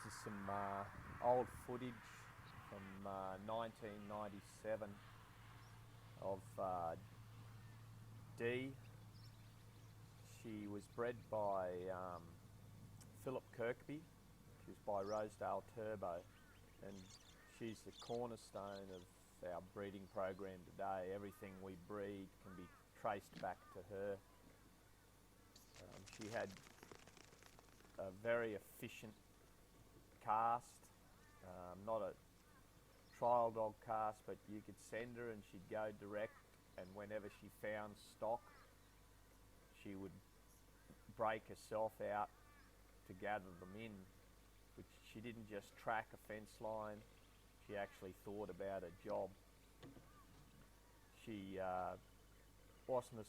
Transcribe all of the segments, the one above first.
This is some old footage from 1997 of Dee. She was bred by Phillip Kirkby. She was by Rosedale Turbo, and she's the cornerstone of our breeding program today. Everything we breed can be traced back to her. She had a very efficient cast, not a trial dog cast, but you could send her and she'd go direct, and whenever she found stock she would break herself out to gather them in, which she didn't just track a fence line, she actually thought about her job. She wasn't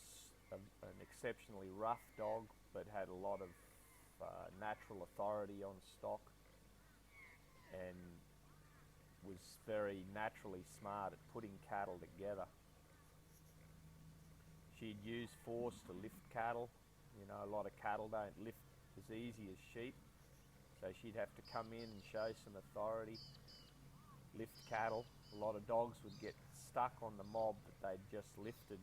an exceptionally rough dog, but had a lot of natural authority on stock, and was very naturally smart at putting cattle together. She'd use force to lift cattle. You know, a lot of cattle don't lift as easy as sheep, so she'd have to come in and show some authority, lift cattle. A lot of dogs would get stuck on the mob that they'd just lifted,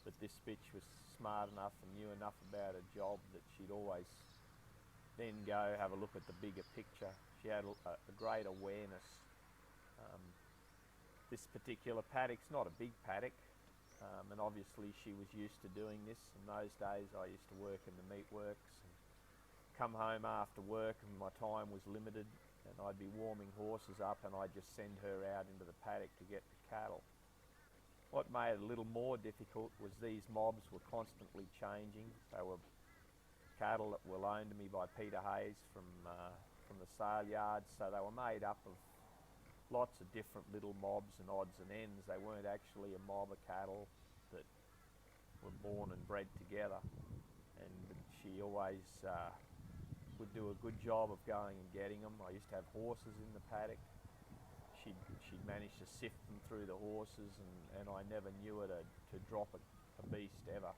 but this bitch was smart enough and knew enough about her job that she'd always then go have a look at the bigger picture. She had a great awareness. This particular paddock's not a big paddock, and obviously she was used to doing this. In those days I used to work in the meat works and come home after work, and my time was limited, and I'd be warming horses up and I'd just send her out into the paddock to get the cattle. What made it a little more difficult was these mobs were constantly changing. They were cattle that were loaned to me by Peter Hayes from the sale yards, so they were made up of lots of different little mobs and odds and ends. They weren't actually a mob of cattle that were born and bred together, and she always would do a good job of going and getting them. I used to have horses in the paddock. She'd managed to sift them through the horses, and I never knew her to drop a beast ever.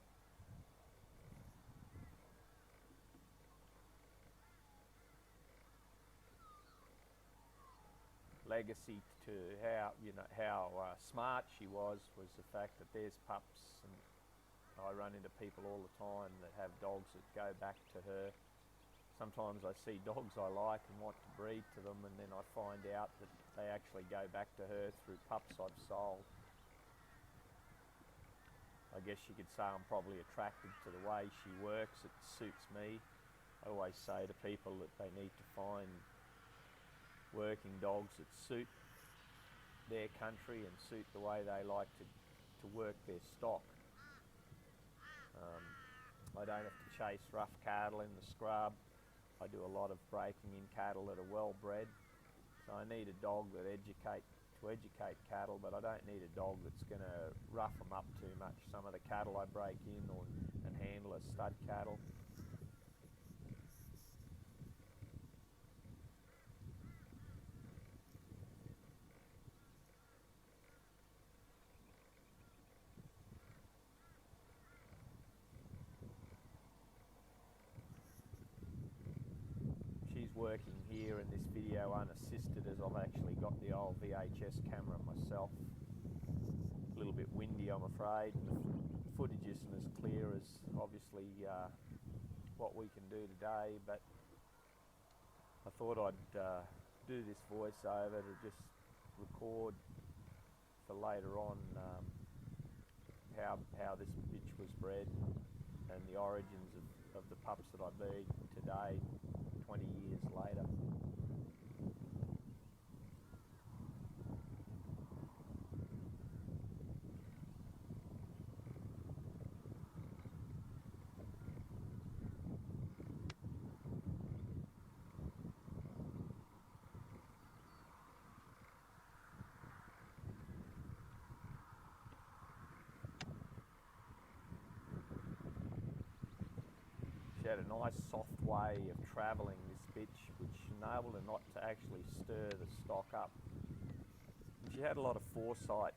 Legacy to how smart she was the fact that there's pups, and I run into people all the time that have dogs that go back to her. Sometimes I see dogs I like and want to breed to them, and then I find out that they actually go back to her through pups I've sold. I guess you could say I'm probably attracted to the way she works. It suits me. I always say to people that they need to find working dogs that suit their country and suit the way they like to work their stock. I don't have to chase rough cattle in the scrub. I do a lot of breaking in cattle that are well bred. So I need a dog that educate cattle, but I don't need a dog that's going to rough them up too much. Some of the cattle I break in and handle are stud cattle. She's working here in this video unassisted, as I've actually got the old VHS camera myself. A little bit windy, I'm afraid, and the footage isn't as clear as obviously what we can do today, but I thought I'd do this voiceover to just record for later on how this bitch was bred and the origins of the pups that I breed today, 20 years later. She had a nice soft way of travelling, this bitch, which enabled her not to actually stir the stock up. She had a lot of foresight.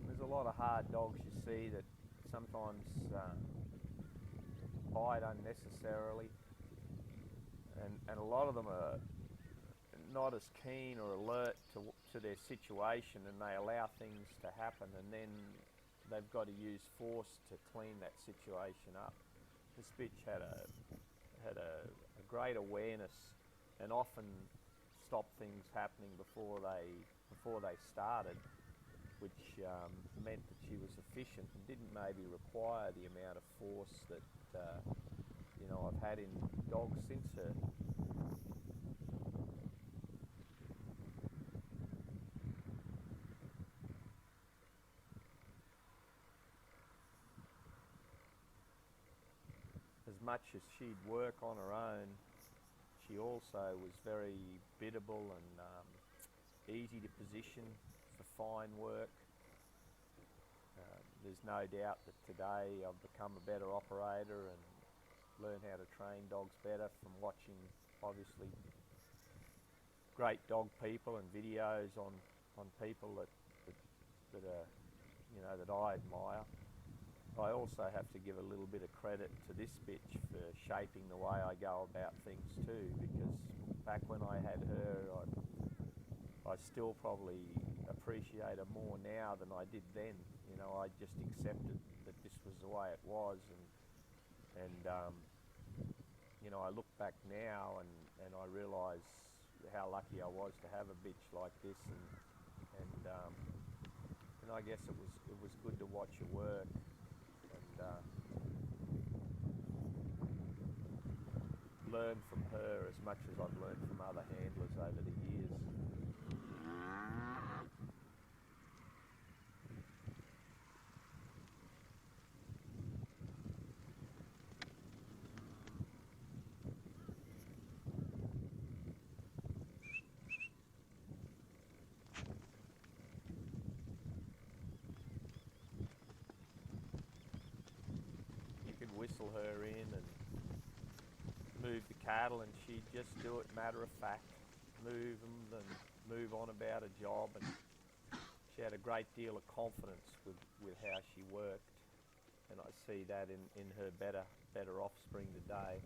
There's a lot of hard dogs you see that sometimes bite unnecessarily. and a lot of them are not as keen or alert to their situation, and they allow things to happen, and then they've got to use force to clean that situation up. This bitch had a great awareness and often stopped things happening before they started, which meant that she was efficient and didn't maybe require the amount of force that I've had in dogs since her. As much as she'd work on her own, she also was very biddable and easy to position for fine work. There's no doubt that today I've become a better operator and learned how to train dogs better from watching, obviously, great dog people and videos on people that are, that I admire. I also have to give a little bit of credit to this bitch for shaping the way I go about things too, because back when I had her, I still probably appreciate her more now than I did then. I just accepted that this was the way it was, and I look back now and I realise how lucky I was to have a bitch like this, and I guess it was good to watch her work, and learn from her as much as I've learned from other handlers over the years. You could whistle her in and move the cattle, and she'd just do it matter of fact, move them and move on about a job, and she had a great deal of confidence with how she worked, and I see that in her better offspring today.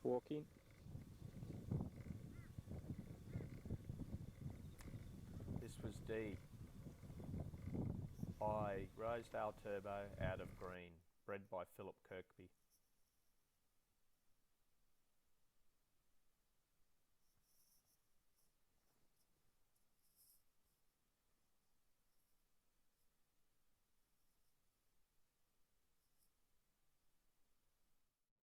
Walking. This was D by Rosedale Turbo out of Green, bred by Phillip Kirkby.